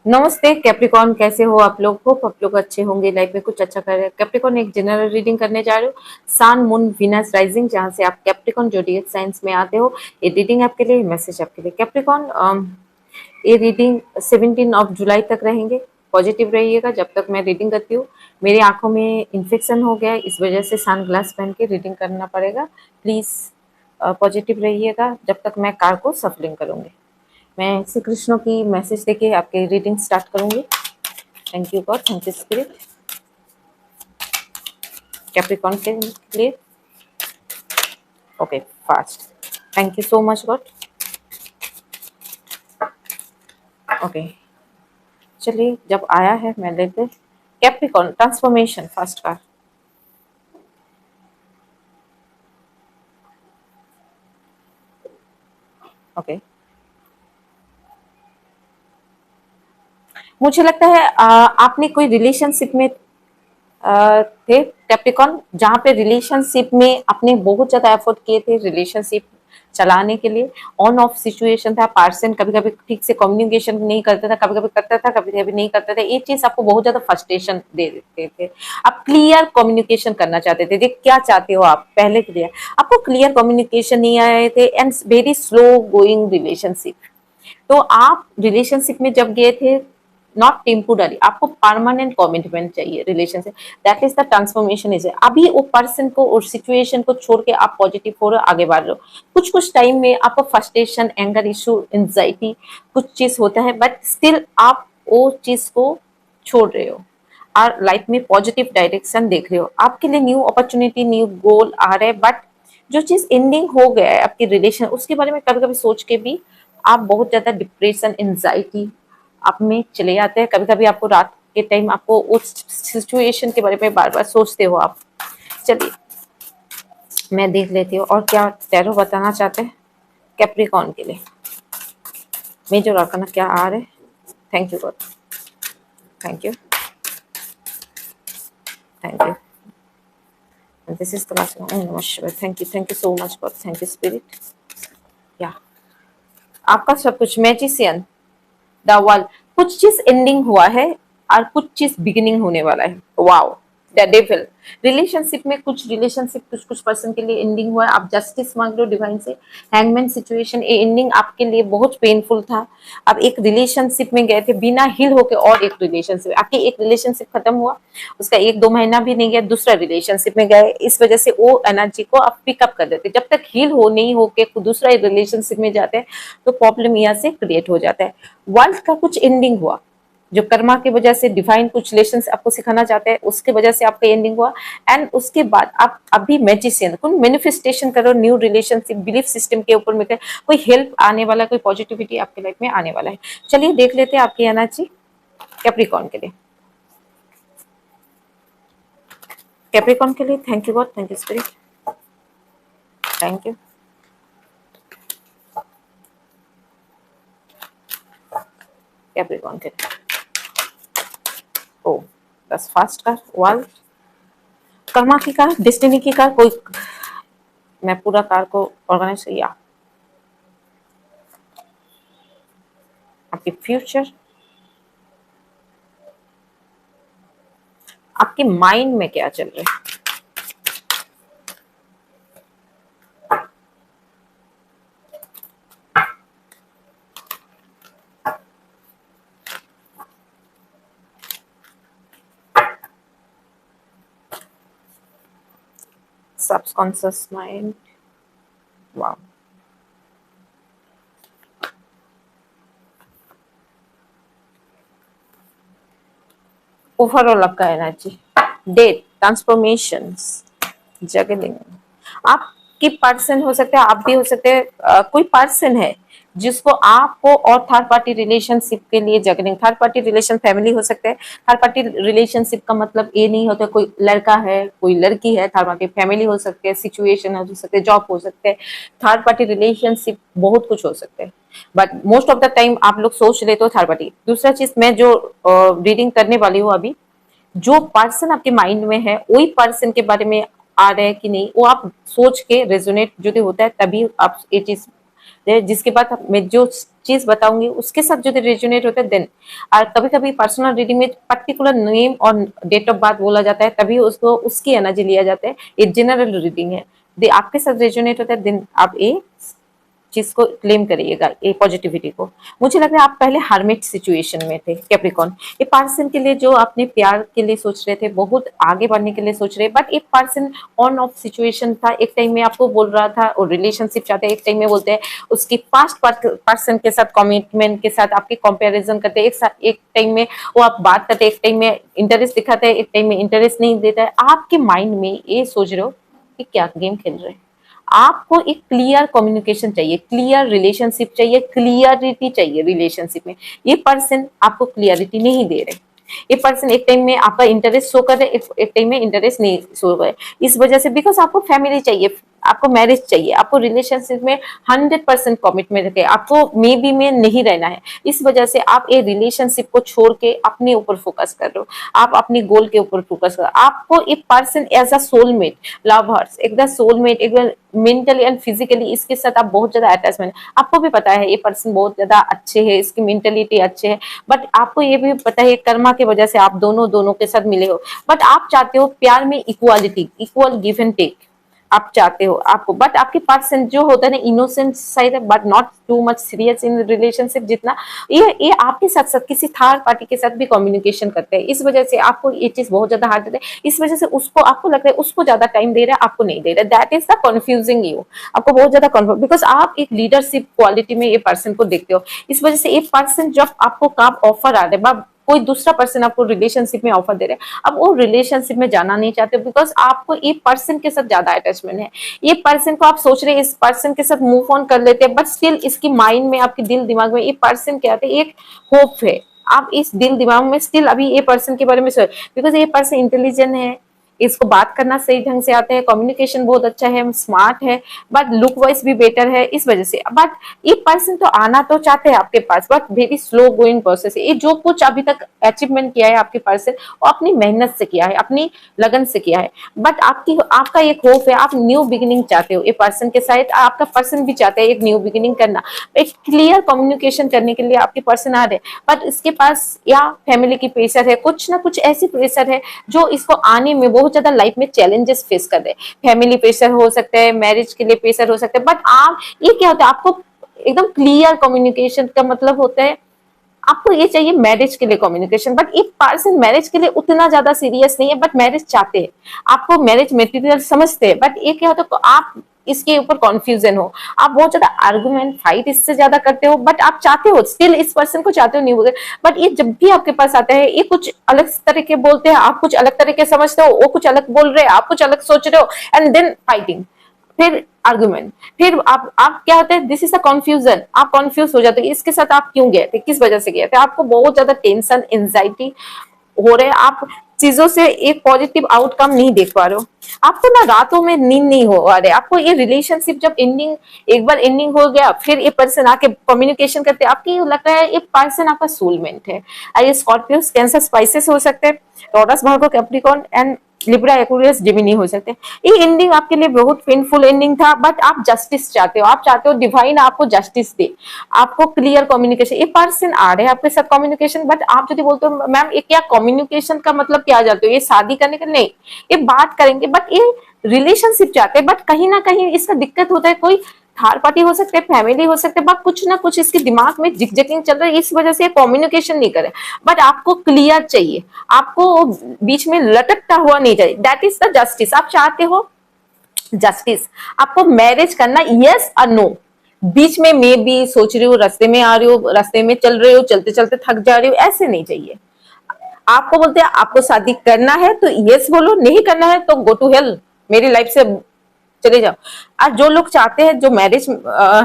नमस्ते कैप्रिकॉन, कैसे हो आप लोग? होप आप लोग अच्छे होंगे, लाइफ में कुछ अच्छा कर रहे हैं। कैप्रिकॉन एक जनरल रीडिंग करने जा रहे हो, सन मून वीनस राइजिंग, जहां से आप कैप्रिकॉन जोडिएक साइंस में आते हो। ये रीडिंग आपके लिए, मैसेज आपके लिए। कैप्रिकॉन, ये रीडिंग 17 जुलाई तक रहेंगे। पॉजिटिव रहिएगा जब तक मैं रीडिंग करती हूँ। मेरी आंखों में इन्फेक्शन हो गया है, इस वजह से सन ग्लास पहन के रीडिंग करना पड़ेगा। प्लीज पॉजिटिव रहिएगा जब तक मैं कार को सफलिंग करूंगी। मैं श्री कृष्ण की मैसेज देके आपके रीडिंग स्टार्ट करूंगी। Thank you God, thank you spirit. Capricorn के लिए okay, fast. Thank you so much God. Okay, चलिए, जब आया है मैं लेते। Capricorn transformation, fast car. Okay, मुझे लगता है आपने कोई रिलेशनशिप में थे कैप्रिकॉन, जहाँ पे रिलेशनशिप में आपने बहुत ज्यादा एफर्ट किए थे रिलेशनशिप चलाने के लिए। ऑन ऑफ सिचुएशन था, पर्सन कभी कभी ठीक से कम्युनिकेशन नहीं करता था, कभी कभी करता था, कभी कभी नहीं करता था। ये चीज आपको बहुत ज्यादा फ्रस्ट्रेशन दे देते थे। आप क्लियर कम्युनिकेशन करना चाहते थे, देख क्या चाहते हो आप पहले क्लियर। आपको क्लियर कम्युनिकेशन नहीं आए थे and very slow going relationship. तो आप रिलेशनशिप में जब गए थे, नॉट टेम्पोररी, आपको परमानेंट कमिटमेंट चाहिए रिलेशन से। That is the transformation is. अभी वो पर्सन को और सिचुएशन को छोड़ के आप पॉजिटिव हो रहे हो, आगे बढ़ रहे हो। कुछ कुछ टाइम में आपको फ्रस्ट्रेशन, एंगर इशू, एंजाइटी कुछ चीज होता है, बट स्टिल आप वो चीज को छोड़ रहे हो और लाइफ में पॉजिटिव डायरेक्शन देख रहे हो। आपके लिए न्यू अपॉर्चुनिटी, न्यू गोल आ रहे हैं, बट जो चीज एंडिंग हो गया है आपकी रिलेशन, उसके बारे में कभी कभी सोच के भी आप बहुत ज्यादा डिप्रेशन, एंजाइटी आप में चले जाते हैं। कभी कभी आपको रात के टाइम आपको उस सिचुएशन के बारे में बार बार सोचते हो आप। चलिए, मैं देख लेती हूँ और क्या टैरो बताना चाहते हैं कैप्रिकॉन के लिए। मेजर आर्काना क्या आ रहे हैं? Thank you God, thank you, thank you. This is the last one. नमस्कार, thank you so much God, thank you spirit. या आपका सब कुछ मैजिशियन, द वर्ल्ड, कुछ चीज एंडिंग हुआ है और कुछ चीज बिगिनिंग होने वाला है। Wow, the devil. रिलेशनशिप में कुछ कुछ पर्सन के लिए एंडिंग हुआ है। आप जस्टिस मांग रहे हो डिवाइन से। हैंगमैन सिचुएशन, ये एंडिंग आपके लिए बहुत पेनफुल था। आप एक रिलेशनशिप में गए थे बिना हील होके, और एक रिलेशनशिप, आपकी एक रिलेशनशिप खत्म हुआ, उसका 1-2 महीना भी नहीं गया, दूसरा रिलेशनशिप में गए। इस वजह से वो एनर्जी को आप पिकअप कर देते। जब तक हील हो नहीं होके दूसरा रिलेशनशिप में जाते हैं तो प्रॉब्लम यहाँ से क्रिएट हो जाता है। वर्ल्ड का कुछ एंडिंग हुआ, जो कर्मा की वजह से डिवाइन कुछ लेसन आपको सिखाना चाहते हैं, उसके वजह से आपका एंडिंग हुआ। एंड उसके बाद आप अभी मैजिशियन कुछ मैनिफेस्टेशन करो, न्यू रिलेशनशिप, बिलीफ सिस्टम के ऊपर में कोई हेल्प आने वाला, कोई पॉजिटिविटी आपके लाइफ में आने वाला है। चलिए देख लेते हैं आपकी एनर्जी कैप्रिकॉन के लिए। कैप्रिकॉन के लिए thank you God, thank you spirit, thank you. Capricorn के लिए ओ, बस फास्ट का वर्ल्ड, कर्मा की कार, डेस्टिनी की कार, कोई, मैं पूरा कार को ऑर्गेनाइज किया। आपकी फ्यूचर, आपके माइंड में क्या चल रहा है? सबकॉन्शियस माइंड, वाह। ओवरऑल आपका एनर्जी, डेथ, ट्रांसफॉर्मेशन, जगलिंग। आपकी पर्सन हो सकते हैं, आप भी हो सकते हैं, कोई पर्सन है जिसको आपको और थर्ड पार्टी रिलेशनशिप के लिए juggling. Third party relation family हो सकते हैं। थर्ड पार्टी रिलेशनशिप का मतलब ये नहीं होता कोई लड़का है कोई लड़की है, थर्ड पार्टी फैमिली हो सकते हैं, सिचुएशन हो सकते हैं, जॉब हो सकते हैं। थर्ड पार्टी रिलेशनशिप बहुत कुछ हो सकते हैं, but most of the time आप लोग सोच लेते हो थर्ड पार्टी। दूसरा चीज, मैं जो रीडिंग करने वाली हूँ अभी, जो पर्सन आपके माइंड में है वही पर्सन के बारे में आ रहा है कि नहीं, वो आप सोच के रेजोनेट जो भी होता है, तभी आप ये चीज जिसके बाद मैं जो चीज बताऊंगी उसके साथ जो रेजोनेट होता है देन। और कभी कभी पर्सनल रीडिंग में पर्टिकुलर नेम और डेट ऑफ बर्थ बोला जाता है, तभी उसको उसकी एनर्जी लिया जाता है। ये जनरल रीडिंग है, आपके साथ रेजोनेट होता है देन आप ये चीज को क्लेम करिएगा, ये पॉजिटिविटी को। मुझे लग रहा है आप पहले हार्मिट सिचुएशन में थे कैप्रिकॉर्न। ये पर्सन के लिए जो आपने प्यार के लिए सोच रहे थे, बहुत आगे बढ़ने के लिए सोच रहे, बट एक पर्सन ऑन ऑफ सिचुएशन था। एक टाइम में आपको बोल रहा था और रिलेशनशिप चाहते हैं, एक टाइम में बोलते हैं उसकी पास्ट पर्सन के साथ कमिटमेंट के साथ आपके कंपैरिजन करते हैं, एक टाइम में वो आप बात करते हैं, एक टाइम में इंटरेस्ट दिखाते हैं, एक टाइम में इंटरेस्ट नहीं देता है। आपके माइंड में ये सोच रहे हो कि क्या गेम खेल रहे हैं। आपको एक क्लियर कम्युनिकेशन चाहिए, क्लियर रिलेशनशिप चाहिए, क्लियरिटी चाहिए रिलेशनशिप में। ये पर्सन आपको क्लियरिटी नहीं दे रहे। ये पर्सन एक टाइम में आपका इंटरेस्ट शो कर रहे, एक टाइम में इंटरेस्ट नहीं शो कर रहे। इस वजह से बिकॉज आपको फैमिली चाहिए, आपको मैरिज चाहिए, आपको रिलेशनशिप में 100% कमिटमेंट रखे, आपको मे बी में नहीं रहना है। इस वजह से आप ये रिलेशनशिप को छोड़ के अपने ऊपर फोकस कर रहे हो, आप अपनी गोल के ऊपर फोकस कर रहे हो। आपको एक person as a soulmate, lovers, एक सोलमेट, एक मेंटली एंड फिजिकली इसके साथ आप बहुत ज्यादा अटैचमेंट। आपको भी पता है ये पर्सन बहुत ज्यादा अच्छे है, इसकी मेंटेलिटी अच्छे है, बट आपको ये भी पता है कर्मा की वजह से आप दोनों के साथ मिले हो। बट आप चाहते हो प्यार में equality, equal give and take आप चाहते हो आपको। बट आपके पर्सन जो होता है ना इनोसेंट साइड है, but not too much serious in relationship जितना। ये आपके साथ साथ किसी थर्ड पार्टी के साथ भी कम्युनिकेशन करते हैं। इस वजह से आपको ये चीज बहुत ज्यादा हार्ड होता है। इस वजह से उसको आपको लगता है उसको ज्यादा टाइम दे रहा है, आपको नहीं दे रहा है। That is the confusing you. आपको बहुत ज्यादा कंफ्यूज, बिकॉज आप एक लीडरशिप क्वालिटी में ये पर्सन को देखते हो। इस वजह से ये पर्सन जब आपको काम ऑफर आ रहा है, कोई दूसरा पर्सन आपको रिलेशनशिप में ऑफर दे रहे हैं, अब वो रिलेशनशिप में जाना नहीं चाहते, बिकॉज आपको ये पर्सन के साथ ज्यादा अटैचमेंट है। ये पर्सन को आप सोच रहे हैं इस पर्सन के साथ मूव ऑन कर लेते हैं, बट स्टिल इसकी माइंड में, आपके दिल दिमाग में ये पर्सन क्या है, एक होप है। आप इस दिल दिमाग में स्टिल अभी ये पर्सन के बारे में सोच, बिकॉज ये पर्सन इंटेलिजेंट है, इसको बात करना सही ढंग से आता है, कम्युनिकेशन बहुत अच्छा है, स्मार्ट है, बट लुक वाइज भी बेटर है। इस वजह से बट ये पर्सन तो आना तो चाहते हैं आपके पास, but very slow going process है। ये जो कुछ अभी तक अचीवमेंट किया है आपके पर्सन, वो अपनी मेहनत से किया है, अपनी लगन से किया है। बट आपका एक होप है, आप न्यू बिगिनिंग चाहते हो। ये पर्सन के साथ आपका पर्सन भी चाहते हैं एक न्यू बिगिनिंग करना, एक क्लियर कम्युनिकेशन करने के लिए आपके पर्सन आ रहे, बट इसके पास या फैमिली की प्रेशर है, कुछ ना कुछ ऐसी प्रेशर है जो इसको आने में बहुत ज्यादा लाइफ में चैलेंजेस फेस कर रहे हैं। फैमिली प्रेशर हो सकता है, मैरिज के लिए प्रेशर हो सकता है, बट आप ये क्या होता है, आपको एकदम क्लियर कम्युनिकेशन का मतलब होता है आपको ये चाहिए मैरिज के लिए कम्युनिकेशन। बट एक पर्सन मैरिज के लिए उतना ज्यादा सीरियस नहीं है, बट मैरिज चाहते हैं, आपको मैरिज मटेरियल समझते हैं, बट ये क्या होता है आप इसके ऊपर कॉन्फ्यूजन हो, आप बहुत ज्यादा आर्गुमेंट फाइट इससे ज्यादा करते हो, बट आप चाहते हो स्टिल इस पर्सन को चाहते हो नहीं बोलते, बट ये जब भी आपके पास आता है ये कुछ अलग तरीके बोलते हैं, आप कुछ अलग तरीके समझते हो, वो कुछ अलग बोल रहे हैं, आप कुछ अलग सोच रहे हो, एंड देन फाइटिंग, फिर आर्गुमेंट, फिर आप क्या होता है, दिस इज अ कंफ्यूजन, आप कंफ्यूज हो जाते हो इसके साथ आप क्यों गए थे, किस वजह से गए थे, आपको बहुत ज्यादा टेंशन एंजाइटी हो रहे, आप चीजों से एक पॉजिटिव आउटकम नहीं देख पा रहे हो, आपको ना रातों में नींद नहीं हो आ रहे, आपको ये रिलेशनशिप जब एंडिंग, एक बार एंडिंग हो गया, फिर ये पर्सन आके कम्युनिकेशन करते हैं, आपको लगता है ये पर्सन आपका सोलमेट है। ये स्कॉर्पियो, कैंसर, स्पाइसेस हो सकते हैं, taurus, Virgo, Capricorn and Libra, Aquarius, Gemini हो सकते हैं। ये एंडिंग आपके लिए बहुत पेनफुल एंडिंग था, बट आप जस्टिस चाहते हो, आप चाहते हो डिवाइन आपको जस्टिस दे, आपको क्लियर कम्युनिकेशन। ये पर्सन आ रहे हैं आपके साथ कम्युनिकेशन, बट आप यदि बोलते हो मैम ये क्या कम्युनिकेशन का मतलब क्या जाते हो, ये शादी करने का नहीं, ये बात करेंगे, बट ये रिलेशनशिप चाहते हैं, बट कहीं ना कहीं इसका दिक्कत होता है, कोई थर्ड पार्टी हो सकते हैं, फैमिली हो सकते हैं, बट कुछ ना कुछ इसके दिमाग में जिगजैगिंग चल रहा है, इस वजह से कम्युनिकेशन नहीं करे। बट आपको क्लियर चाहिए, आपको बीच में लटकता हुआ नहीं चाहिए, दैट इज द जस्टिस। आप चाहते हो जस्टिस, आपको मैरिज करना, यस और नो, बीच में मैं भी सोच रही हूँ, रास्ते में आ रही हो, रास्ते में चल रहे हो, चलते चलते थक जा रही हो, ऐसे नहीं चाहिए। आपको बोलते हैं आपको शादी करना है तो यस बोलो, नहीं करना है तो गो टू हेल, मेरी लाइफ से चले जाओ। आज जो लोग चाहते हैं, जो मैरिज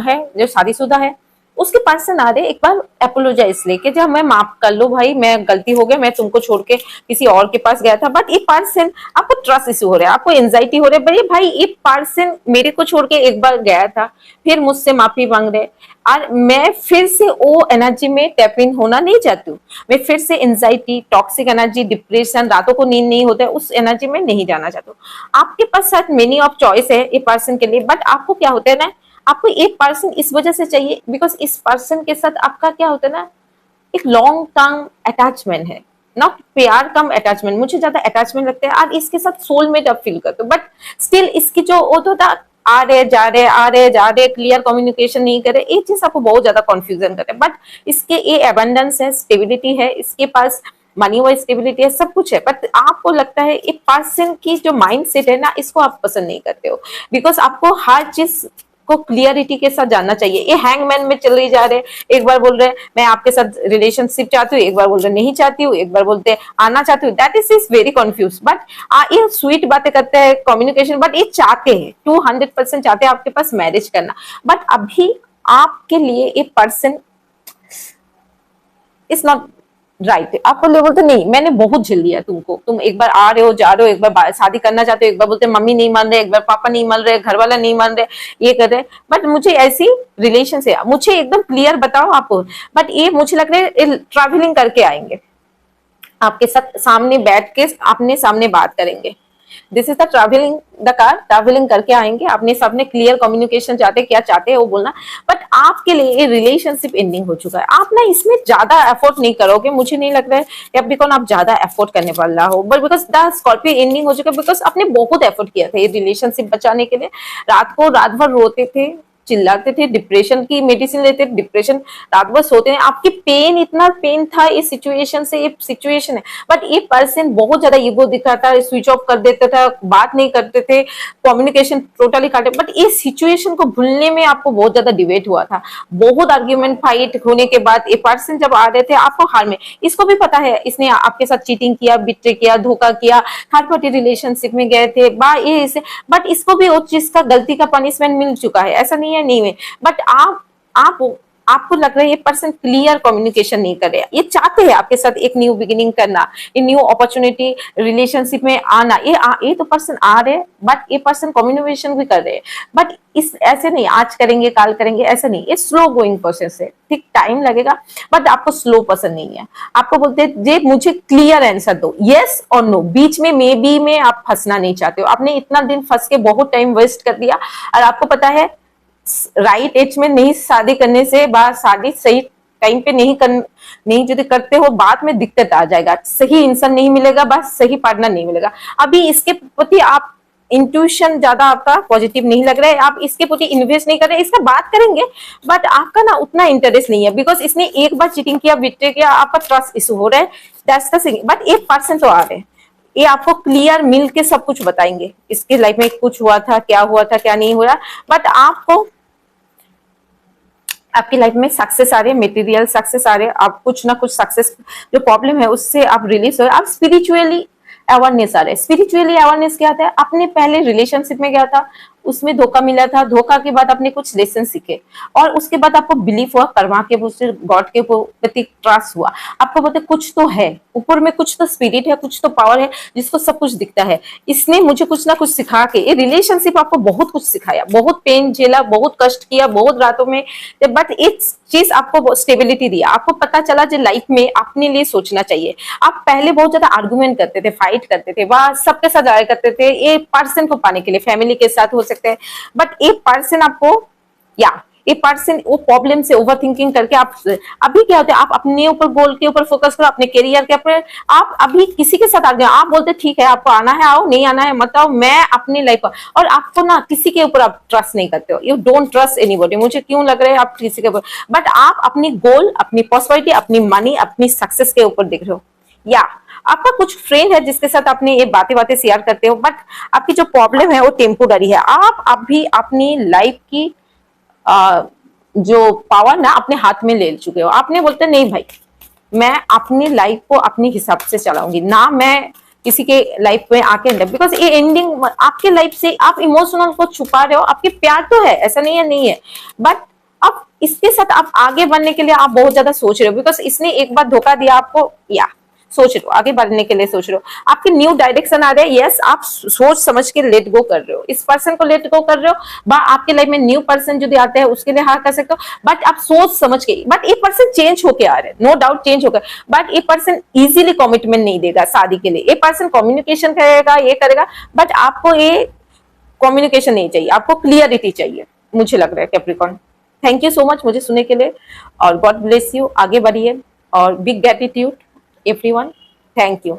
है, जो शादीशुदा है, उसके पर्सन आ रहे एक बार अपोलोजाइज लेके, जब मैं माफ कर लो भाई, मैं गलती हो गया, मैं तुमको छोड़ के किसी और के पास गया था, बट ये पर्सन आपको ट्रस्ट इश्यू हो रहा है, आपको एंजाइटी हो रहा है, भाई ये पर्सन मेरे को छोड़ के एक बार गया था, फिर मुझसे माफी मांग रहे, और मैं फिर से वो एनर्जी में टैप इन होना नहीं चाहती हूँ, मैं फिर से एंजाइटी, टॉक्सिक एनर्जी, डिप्रेशन, रातों को नींद नहीं होता है, उस एनर्जी में नहीं जाना चाहता हूँ। आपके पास शायद मेनी ऑफ चॉइस है ये पर्सन के लिए, बट आपको क्या होता है ना, आपको एक पर्सन इस वजह से चाहिए बिकॉज इस पर्सन के साथ आपका क्या होता है ना, एक लॉन्ग टर्म अटैचमेंट है, नॉट प्यार कम अटैचमेंट। मुझे ज्यादा अटैचमेंट लगता है, आप इसके साथ सोलमेट आप फील करते हो, बट स्टिल इसकी जो वो तो था, आ रहे जा रहे आ रहे जा रहे, क्लियर कम्युनिकेशन नहीं करे, एक चीज आपको बहुत ज्यादा कंफ्यूजन करे। बट इसके ये एबंडेंस है, स्टेबिलिटी है, इसके पास मनी वाइज स्टेबिलिटी है, सब कुछ है, बट आपको लगता है एक पर्सन की जो माइंड सेट है ना, इसको आप पसंद नहीं करते हो बिकॉज आपको हर चीज को क्लियरिटी के साथ जानना चाहिए। ये हैंगमैन में चले जा रहे, एक बार बोल रहे मैं आपके साथ रिलेशनशिप चाहती हूँ, एक बार बोल रहे नहीं चाहती हूँ, एक बार बोलते आना चाहती हूँ, that is very confuse. But ये स्वीट बातें करते हैं कम्युनिकेशन, बट ये चाहते हैं 200% चाहते हैं आपके पास मैरिज करना, बट अभी आपके लिए ये पर्सन इज नॉट राइट। आपको लोग बोलते नहीं मैंने बहुत झेल लिया तुमको, तुम एक बार आ रहे हो जा रहे हो, एक बार शादी करना चाहते हो, एक बार बोलते मम्मी नहीं मान रहे, एक बार पापा नहीं मान रहे, घर वाला नहीं मान रहे, ये कर रहे, बट मुझे ऐसी रिलेशन से मुझे एकदम क्लियर बताओ आपको। बट ये मुझे लग रहा है ट्रैवलिंग करके आएंगे आपके साथ, सामने बैठ के अपने सामने बात करेंगे। This is the travelling the car, travelling करके आएंगे, अपने सामने क्लियर कम्युनिकेशन चाहते क्या चाहते हैं वो बोलना। बट आपके लिए ये रिलेशनशिप एंडिंग हो चुका है, आप ना इसमें ज्यादा एफर्ट नहीं करोगे, मुझे नहीं लग रहा है या बिकॉज आप ज्यादा एफर्ट करने वाला हो, but because the Scorpio ending हो चुका है बिकॉज आपने बहुत एफर्ट किया था ये रिलेशनशिप बचाने के लिए। रात भर रोते थे, चिल्लाते थे, डिप्रेशन की मेडिसिन लेते, डिप्रेशन रात भर सोते हैं, आपकी पेन इतना पेन था इस सिचुएशन से, ये सिचुएशन है। बट ये पर्सन बहुत ज्यादा ईगो दिखाता है, स्विच ऑफ कर देता था, बात नहीं करते थे, कम्युनिकेशन टोटली काटे। बट इस सिचुएशन को भूलने में आपको बहुत ज्यादा डिबेट हुआ था, बहुत आर्ग्यूमेंट फाइट होने के बाद ये पर्सन जब आ रहे थे आपको हार में, इसको भी पता है इसने आपके साथ चीटिंग किया, बिट्रे किया, धोखा किया, थर्ड पार्टी रिलेशनशिप में गए थे बा ये इसे, बट इसको भी उस चीज का गलती का पनिशमेंट मिल चुका है, ऐसा नहीं है नहीं है। बट आप आपको लग रहा है ये पर्सन क्लियर कम्युनिकेशन नहीं कर रहे, ये चाहते हैं आपके साथ एक न्यू बिगिनिंग करना, ये न्यू अपॉर्चुनिटी रिलेशनशिप में आना, ये तो पर्सन आ रहे हैं, बट ये पर्सन कम्युनिकेशन भी कर रहे हैं। बट इस ऐसे नहीं आज करेंगे काल करेंगे ऐसा नहीं, ये स्लो गोइंग प्रोसेस है, ठीक टाइम लगेगा, बट आपको स्लो पसंद नहीं है। आपको बोलते हैं जे मुझे क्लियर आंसर दो, यस और नो, बीच में मे बी में आप फंसना नहीं चाहते हो। आपने इतना दिन फंस के बहुत टाइम वेस्ट कर दिया, और आपको पता है राइट एज में नहीं शादी करने से, बाद शादी सही टाइम पे नहीं यदि करते हो बाद में दिक्कत आ जाएगा, सही इंसान नहीं मिलेगा, बस सही पार्टनर नहीं मिलेगा। अभी इसके प्रति आप इंट्यूशन ज्यादा आपका पॉजिटिव नहीं लग रहा है, आप इसके प्रति इन्वेस्ट नहीं कर रहे, इसका बात करेंगे बट आपका ना उतना इंटरेस्ट नहीं है बिकॉज इसने एक बार चीटिंग किया, बिट्रे किया, आपका ट्रस्ट इशू हो रहा है, दैट्स द थिंग। बट 1% तो आ रहे हैं, ये आपको क्लियर मिल के सब कुछ बताएंगे, इसके लाइफ में कुछ हुआ था क्या नहीं हुआ। बट आपको आपकी लाइफ में सक्सेस आ रही है, मटेरियल सक्सेस आ रहे हैं, आप कुछ ना कुछ सक्सेस जो प्रॉब्लम है उससे आप रिलीज हो, आप स्पिरिचुअली अवेयरनेस आ रहे हैं। स्पिरिचुअली अवेयरनेस क्या था, आपने पहले रिलेशनशिप में गया था, उसमें धोखा मिला था, धोखा के बाद आपने कुछ लेसन सीखे, और उसके बाद आपको बिलीफ हुआ, कर्मा के गॉड के प्रति ट्रस्ट हुआ, आपको बोलते कुछ तो है ऊपर में, कुछ तो स्पिरिट है, कुछ तो पावर है जिसको सब कुछ दिखता है, इसने मुझे कुछ ना कुछ सिखा के, ये रिलेशनशिप आपको बहुत कुछ सिखाया, बहुत पेन झेला, बहुत कष्ट किया, बहुत रातों में, बट एक चीज आपको स्टेबिलिटी दिया, आपको पता चला जो लाइफ में अपने लिए सोचना चाहिए। आप पहले बहुत ज्यादा आर्गुमेंट करते थे, फाइट करते थे, वह सबके साथ जाया करते थे ये पर्सन को पाने के लिए, फैमिली के साथ हो सकते हैं, बट एक पर्सन आपको एक पर्सन वो प्रॉब्लम से ओवर थिंकिंग करके आप अभी क्या होता है, आप अपने ऊपर गोल के ऊपर फोकस करो, अपने करियर के ऊपर। आप अभी किसी के साथ आ गए, आप बोलते ठीक है आपको आना है आओ, नहीं आना है मत आओ, मैं अपनी लाइफ, और आपको ना किसी के ऊपर आप ट्रस्ट नहीं करते हो, यू डोंट ट्रस्ट एनीबॉडी। मुझे क्यों लग रहा है आप किसी के ऊपर, बट आप अपनी गोल, अपनी पॉसिबिलिटी, अपनी मनी, अपनी सक्सेस के ऊपर देख रहे हो, या आपका कुछ फ्रेंड है जिसके साथ आपने ये बातें शेयर करते हो, बट आपकी जो प्रॉब्लम है वो टेम्पोररी है। आप अभी अपनी लाइफ की जो पावर ना अपने हाथ में ले चुके हो, आपने बोलते नहीं भाई मैं अपनी लाइफ को अपने हिसाब से चलाऊंगी, ना मैं किसी के लाइफ में आके, बिकॉज ये एंडिंग आपके लाइफ से आप इमोशनल को छुपा रहे हो, आपके प्यार तो है ऐसा नहीं है, बट अब इसके साथ आप आगे बढ़ने के लिए आप बहुत ज्यादा सोच रहे हो, बिकॉज इसने एक बार धोखा दिया आपको, या सोच रहे हो आगे बढ़ने के लिए, सोच रहे हो आपके न्यू डायरेक्शन आ रहे हैं, यस आप सोच समझ के लेट गो कर रहे हो, इस पर्सन को लेट गो कर रहे हो, बा आपके लाइफ में न्यू पर्सन जो आते हैं उसके लिए हाँ कर सकते हो, बट आप सोच समझ के, बट ये पर्सन चेंज होके आ रहे हैं, नो डाउट चेंज होकर, बट ये पर्सन इजीली कमिटमेंट नहीं देगा शादी के लिए, ये पर्सन कम्युनिकेशन करेगा, ये करेगा, बट आपको ये कम्युनिकेशन नहीं चाहिए, आपको क्लियरिटी चाहिए। मुझे लग रहा है Capricorn. Thank you so much मुझे सुनने के लिए, और गॉड ब्लेस यू, आगे बढ़िए, और big gratitude everyone, thank you.